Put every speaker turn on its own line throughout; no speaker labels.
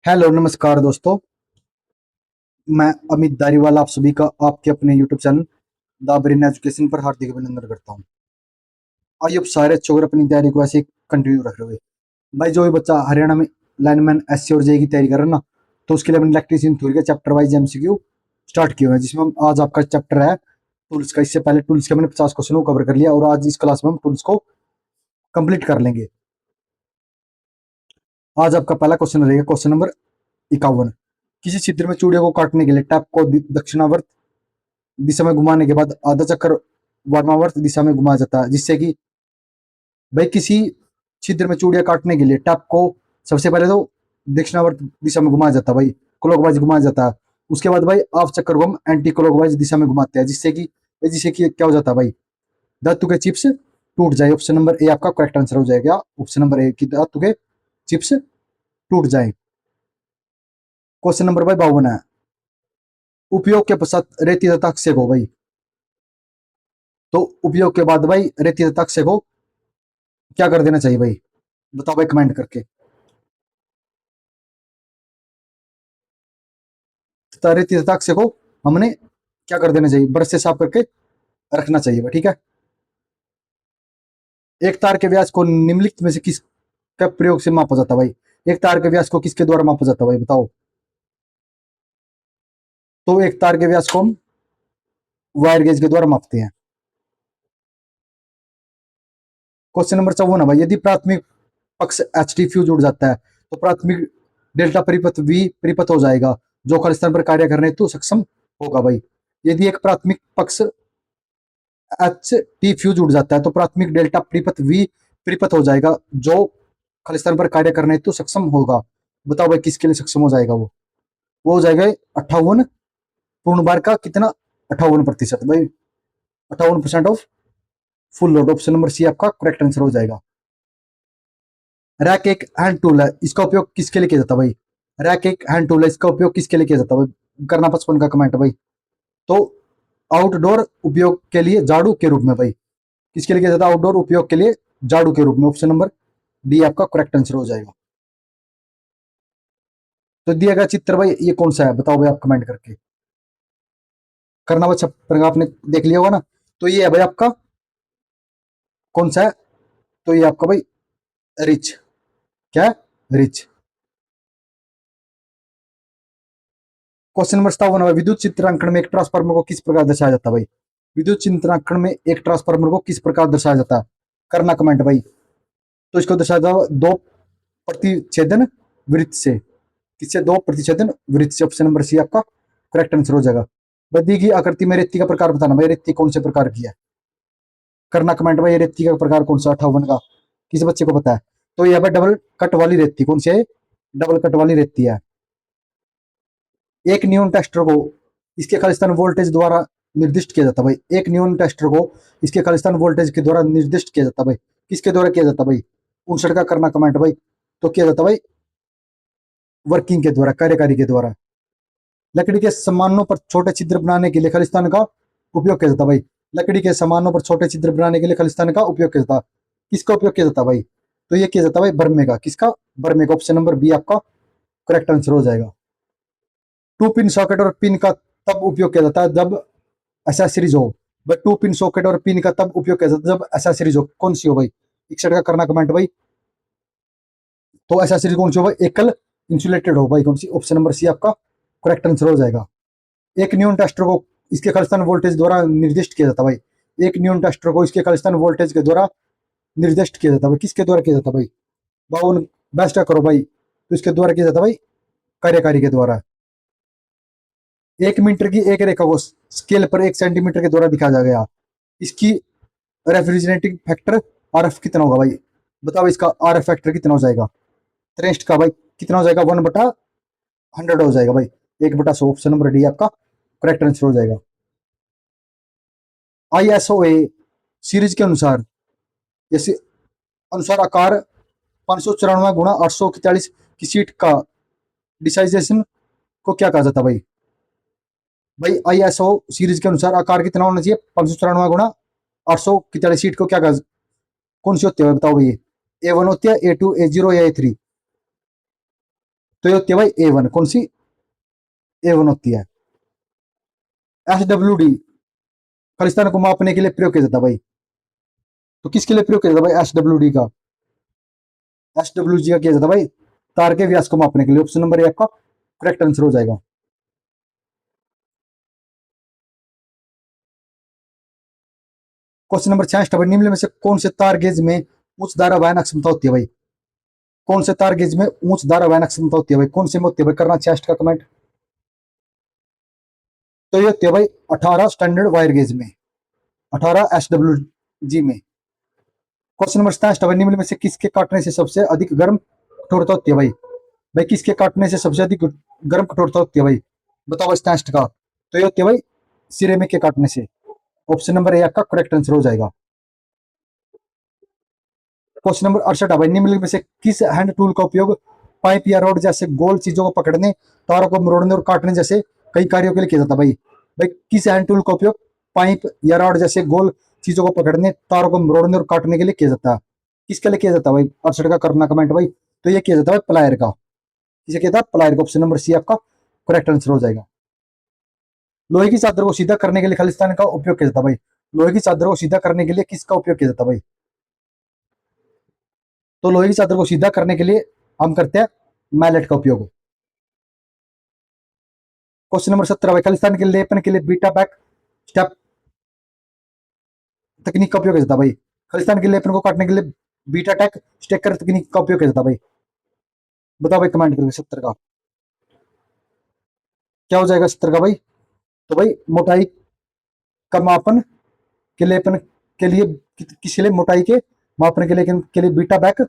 Hello नमस्कार दोस्तों। मैं अमित दारीवाल आप सभी का आपके अपने YouTube channel the brain education पर हार्दिक अभिनंदन करता हूँ। आइए अब सारे अच्छे और अपनी तैयारी को ऐसे कंटिन्यू रख रहे हुए भाई, जो भी बच्चा हरियाणा में लाइनमैन एससी और जेई की तैयारी कर रहा है ना, तो उसके लिए मैंने इलेक्ट्रीशियन थ्योरी का चैप्टर वाइज एमसीक्यू स्टार्ट किया है, जिसमें हम आज आपका चैप्टर है टूल्स का। इससे पहले टूल्स के मैंने 50 क्वेश्चन को कवर कर लिया और आज इस क्लास में हम टूल्स को कंप्लीट कर लेंगे। आज आपका पहला क्वेश्चन रहेगा क्वेश्चन नंबर 51। किसी छिद्र में चूड़ियों को काटने के लिए टैप को दक्षिणावर्त दिशा में घुमाने के बाद आधा चक्कर वामावर्त दिशा में घुमाया जाता है, जिससे कि भाई किसी छिद्र में चूड़ियां काटने के लिए टैप को सबसे पहले तो दक्षिणावर्त दिशा में घुमाया जाता है भाई, क्लॉकवाइज घुमाया जाता है। उसके बाद भाई हाफ चक्कर को हम एंटी क्लॉकवाइज दिशा में घुमाते हैं, जिससे कि क्या हो जाता है भाई, धातु के चिप्स टूट जाए। ऑप्शन नंबर ए आपका करेक्ट आंसर हो जाएगा। ऑप्शन नंबर ए की धातु के चिप्स टूट जाए। क्वेश्चन नंबर भाई 52 है। उपयोग के पश्चात रेती तथा अक्षय को भाई, तो उपयोग के बाद भाई रेती तथा अक्षय को क्या कर देना चाहिए भाई, बताओ भाई कमेंट करके। रेती तथा अक्षय को हमने क्या कर देना चाहिए, ब्रश से साफ करके रखना चाहिए भाई, ठीक है। एक तार के व्यास को निम्नलिखित में से किसका प्रयोग से मापा जाता है भाई, एक तार के व्यास को किसके द्वारा मापा जाता है भाई, बताओ। तो एक तार के व्यास को हम वायर गेज के द्वारा मापते हैं। क्वेश्चन नंबर 54 है भाई। यदि प्राथमिक पक्ष एच टी फ्यूज उड़ जाता है तो प्राथमिक डेल्टा परिपथ वी परिपथ हो जाएगा, जो खालिस्तान पर कार्य करने हेतु सक्षम होगा भाई। यदि एक प्राथमिक पक्ष एच टी फ्यूज उड़ जाता है तो प्राथमिक डेल्टा परिपथ वी परिपथ हो जाएगा, जो खालिस्तान पर कार्य करने हेतु सक्षम होगा। बताओ भाई किसके लिए सक्षम हो जाएगा वो हो जाएगा 58 पूर्ण बार का कितना, 58% भाई, 58% of full load. Option number C आपका करेक्ट आंसर हो जाएगा। रैक एक हैंड टूल है, इसका उपयोग किसके लिए किया जाता है भाई, रैक एक हैंड टूल है, इसका उपयोग किसके लिए किया जाता है भाई, करना 55 का कमेंट भाई। तो आउटडोर उपयोग के लिए झाड़ू के रूप में भाई, किसके लिए किया जाता है, आउटडोर उपयोग के लिए झाड़ू के रूप में। ऑप्शन नंबर डी आपका करेक्ट आंसर हो जाएगा। तो दिया गया चित्र भाई ये कौन सा है, बताओ भाई आप कमेंट करके। करना बच्चा आपने देख लिया होगा ना। तो ये है भाई आपका कौन सा है, तो ये आपका भाई रिच, क्या है, रिच। क्वेश्चन नंबर 57 है। विद्युत चित्रांकन में एक ट्रांसफार्मर को किस प्रकार दर्शाया जाता है भाई, विद्युत चित्रांकन में एक ट्रांसफार्मर को किस प्रकार दर्शाया जाता है, करना कमेंट भाई। तो इसको दर्शाया जाता है दो प्रतिच्छेदन वृत्त से, किससे, दो प्रतिच्छेदन वृत्त से। ऑप्शन नंबर सी आपका करेक्ट आंसर हो जाएगा। बद्दी की आकृति में रेती का प्रकार बताना भाई, रेती कौन से प्रकार की है, करना कमेंट भाई। रेती का प्रकार कौन सा 58 का किस बच्चे को पता है। तो यह डबल कट वाली रेती, कौन सी है, डबल कट वाली रेती है। एक नियॉन टेस्टर को इसके खालिस्तान वोल्टेज द्वारा निर्दिष्ट किया जाता है भाई, एक नियॉन टेस्टर को इसके खालिस्तान वोल्टेज के द्वारा निर्दिष्ट किया जाता है भाई, किसके द्वारा किया जाता है भाई, 59 का करना कमेंट भाई। तो किया जाता है भाई वर्किंग के द्वारा, कार्यकारी के द्वारा। लकड़ी के सामानों पर छोटे छिद्र बनाने के लिए खालिस्तान का उपयोग किया जाता है भाई, लकड़ी के सामानों पर छोटे छिद्र बनाने के लिए खालिस्तान का उपयोग किया जाता है, किसका उपयोग किया जाता है भाई, तो ये किया जाता है भाई बर्मे का, किसका, बर्मे का। ऑप्शन नंबर बी आपका करेक्ट आंसर हो जाएगा। टू पिन सॉकेट और पिन का तब उपयोग किया जाता है जब एसेसरीज हो, बट टू पिन सॉकेट और पिन का तब उपयोग किया जाता है जब एसेसरीज हो, कौन सी हो भाई, 61 का करना कमेंट भाई। तो एसेसरीज कौन सी हो भाई, एकल इंसुलेटेड हो भाई, कौन सी। ऑप्शन नंबर सी आपका करेक्ट आंसर हो जाएगा। एक न्यून टेस्टर को इसके खालिस्तान वोल्टेज द्वारा निर्दिष्ट किया जाता है भाई, एक न्यून टेस्टर को इसके खालिस्तान वोल्टेज के द्वारा निर्दिष्ट किया जाता है भाई, किसके द्वारा किया जाता है भाई, बावन बेस्ट करो भाई। तो इसके द्वारा किया जाता है भाई कार्यकारी के द्वारा। 1 मीटर की एक रेखा को स्केल पर 1 सेंटीमीटर के द्वारा दिखाया गया, इसकी रेफ्रिजरेटिंग फैक्टर आर एफ कितना होगा भाई, बताओ इसका आर एफ फैक्टर कितना हो जाएगा, 63 का भाई कितना हो जाएगा, 1/100 हो जाएगा भाई, 1/100। ऑप्शन नंबर डी आपका करेक्ट आंसर हो जाएगा। ISO सीरीज के अनुसार, जैसे अनुसार आकार 594 × 841 की सीट का डिसाइजेशन को क्या कहा जाता है भाई, भाई ISO सीरीज के अनुसार आकार कितना होना चाहिए, 594 × 841 सीट को क्या कहा, कौन सी होती है बताओ भाई, A1 होती है, A2, A0 या A3, तो ये होती है भाई A1। कौन सी? A1 होती है। SWD खालिस्तान को मापने के लिए प्रयोग किया जाता है भाई। तो किसके लिए प्रयोग किया जाता है भाई SWD का? SWG का किया जाता है भाई तार के व्यास को मापने के लिए। ऑप्शन नंबर 1 का करेक्ट आंसर हो जाएगा। क्वेश्चन नंबर 66 भाई, निम्न में से कौन से तार गेज में उच्च धारा वहन क्षमता होती है भाई? कौन से तार गेज में उच्च धारा वहन क्षमता होती है भाई? कौन से में होती है भाई? करना 66 का कमेंट। तो ये होती है भाई 18 स्टैंडर्ड वायर गेज में, 18 SWG में। क्वेश्चन नंबर 67 भाई, निम्न में से किसके काटने से सबसे अधिक गर्म कठोरता होती है भाई? भाई किसके काटने से सबसे अधिक गर्म कठोरता होती है भाई? बताओ भाई 67 का। तो ये होती है भाई सिरेमिक के काटने से। ऑप्शन नंबर 1 का करेक्ट आंसर हो जाएगा। क्वेश्चन नंबर 68 भाई, निम्नलिखित में से किस हैंड टूल का उपयोग पाइप या रॉड जैसे गोल चीजों को पकड़ने, तारों को मरोड़ने और काटने जैसे कई कार्यों के लिए किया जाता है भाई? भाई किस हैंड टूल का उपयोग पाइप या रॉड जैसे गोल चीजों को पकड़ने, तारों को मरोड़ने और काटने के लिए किया जाता है? किसके लिए किया जाता है भाई? 68 का करना कमेंट भाई। तो ये किया जाता है प्लायर का। किसे किया था? प्लायर का। ऑप्शन नंबर सी आपका करेक्ट आंसर हो जाएगा। लोहे की चादर को सीधा करने के लिए खालिस्तान का उपयोग किया जाता है भाई? लोहे की चादर को सीधा करने के लिए किसका उपयोग किया जाता है भाई? तो लोहे की चादर को सीधा करने के लिए हम करते हैं मैलेट का उपयोग। क्वेश्चन नंबर 17 भाई, खालिस्तान के लेपन के लिए बीटा बैक स्टेप तकनीक का उपयोग किया जाता है भाई? खालिस्तान के लेपन को काटने के लिए बीटा टैक स्टेकर तकनीक का उपयोग किया जाता है भाई? बताओ भाई कमेंट करके 70 का क्या हो जाएगा 70 का भाई? तो भाई मोटाई का मापन के लेपन के लिए किसी लिए मोटाई के मापन के लिए बीटा बैक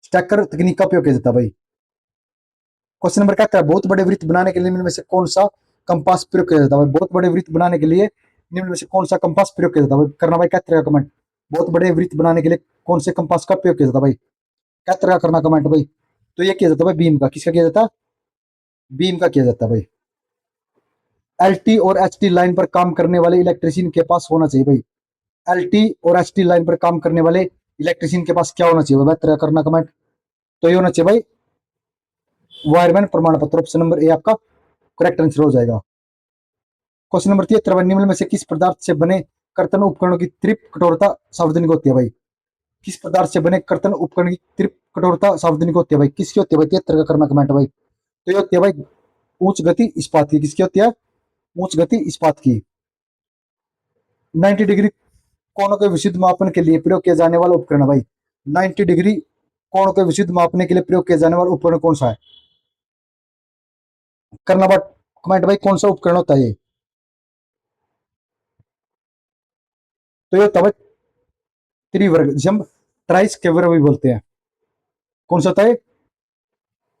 स्टैकर तकनीक का उपयोग किया जाता है भाई। क्वेश्चन नंबर क्या है? बहुत बड़े वृत्त बनाने के लिए निम्न में से कौन सा कंपास प्रयोग किया जाता है? बहुत बड़े वृत्त बनाने के लिए निम्न में से कौन सा कंपास प्रयोग किया जाता है? करना भाई क्या तरह का कमेंट। बहुत बड़े वृत्त बनाने के लिए कौन से कंपास का प्रयोग किया जाता है भाई? क्या तरह का करना कमेंट भाई। तो ये किया जाता है भाई बीम का। किसका किया जाता है? बीम का किया जाता है भाई। LT और HT लाइन पर काम करने वाले इलेक्ट्रिशियन के पास होना चाहिए भाई? LT और HT लाइन पर काम करने वाले इलेक्ट्रिशियन के पास क्या होना चाहिए भाई? तरह करना कमेंट। तो ये होना चाहिए भाई वायरमैन प्रमाण पत्र। ऑप्शन नंबर ए आपका करेक्ट आंसर हो जाएगा। क्वेश्चन नंबर 73 निम्न में से किस पदार्थ से बने कर्तन उपकरणों की त्रिप कठोरता सार्वजनिक होती है भाई? किस पदार्थ से बने कर्तन उपकरण की त्रिप कठोरता सार्वजनिक होती है भाई? किसकी होती है भाई? 73 का करना कमेंट भाई। तो ये होती है भाई उच्च गति इस्पात की। किसकी होती है? उच्च गति इस्पात की। 90 डिग्री कोणों के विशुद्ध मापन के लिए प्रयोग किया जाने वाला उपकरण भाई? 90 डिग्री कोणों के विशुद्ध मापने के लिए प्रयोग किया जाने वाला उपकरण कौन सा है? करना बट कमेंट भाई कौन सा उपकरण होता है ये? तो ये होता है भाई त्रिवर्ग, जिसे हम ट्राइस केवर भी बोलते हैं। कौन सा होता है?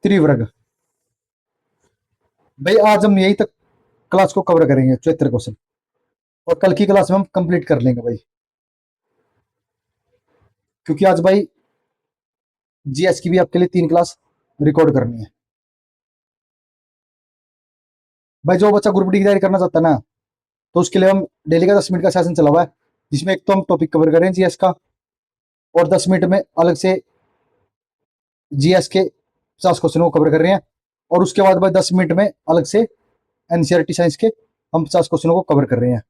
त्रिवर्ग। भाई आज हम यही तक क्लास को कवर करेंगे 74 क्वेश्चन, और कल की क्लास में हम कंप्लीट कर लेंगे भाई, क्योंकि आज भाई GS की भी आपके लिए 3 क्लास रिकॉर्ड करनी है। भाई जो बच्चा ग्रुप डी की तैयारी करना चाहता है ना, तो उसके लिए हम डेली का 10 मिनट का सेशन चला हुआ है, जिसमें एक तो हम टॉपिक कवर करें GS का, और 10 मिनट में अलग से GS के 50 क्वेश्चन को कवर कर रहे हैं, और उसके बाद भाई 10 मिनट में अलग से NCERT साइंस के हम 50 क्वेश्चनों को कवर कर रहे हैं।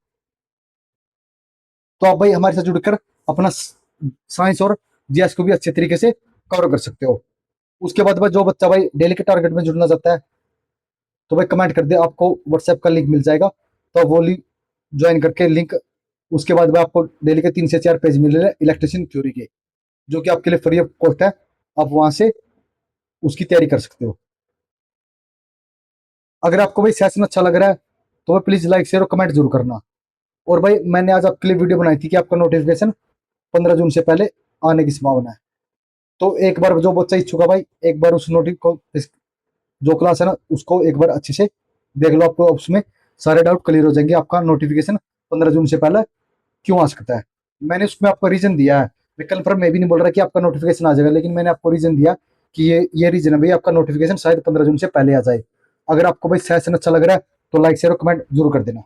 तो आप भाई हमारे साथ जुड़कर अपना साइंस और GS को भी अच्छे तरीके से कवर कर सकते हो। उसके बाद भाई जो बच्चा भाई डेली के टारगेट में जुड़ना चाहता है, तो भाई कमेंट कर दे, आपको व्हाट्सएप का लिंक मिल जाएगा, तो वो लिंक ज्वाइन करके लिंक, उसके बाद भाई आपको डेली के 3 से 4 पेज मिले इलेक्ट्रिशियन थ्योरी के, जो कि आपके लिए फ्री ऑफ कॉस्ट है। आप वहां से उसकी तैयारी कर सकते हो। अगर आपको भाई सेशन अच्छा लग रहा है, तो भाई प्लीज लाइक शेयर और कमेंट जरूर करना। और भाई मैंने आज आपके लिए वीडियो बनाई थी कि आपका नोटिफिकेशन 15 जून से पहले आने की संभावना है। तो एक बार जो बच्चा इच्छुक है भाई, एक बार उस नोटिस को, जो क्लास है ना, उसको एक बार अच्छे से देख लो, आपको उसमें सारे डाउट क्लियर हो जाएंगे। आपका नोटिफिकेशन 15 जून से पहले क्यों आ सकता है, मैंने उसमें आपको रीजन दिया है। मैं कन्फर्म मैं भी नहीं बोल रहा कि आपका नोटिफिकेशन आ जाएगा, लेकिन मैंने आपको रीजन दिया कि ये रीजन है भाई, आपका नोटिफिकेशन शायद 15 जून से पहले आ जाए। अगर आपको भाई सेशन अच्छा लग रहा है, तो लाइक शेयर और कमेंट जरूर कर देना।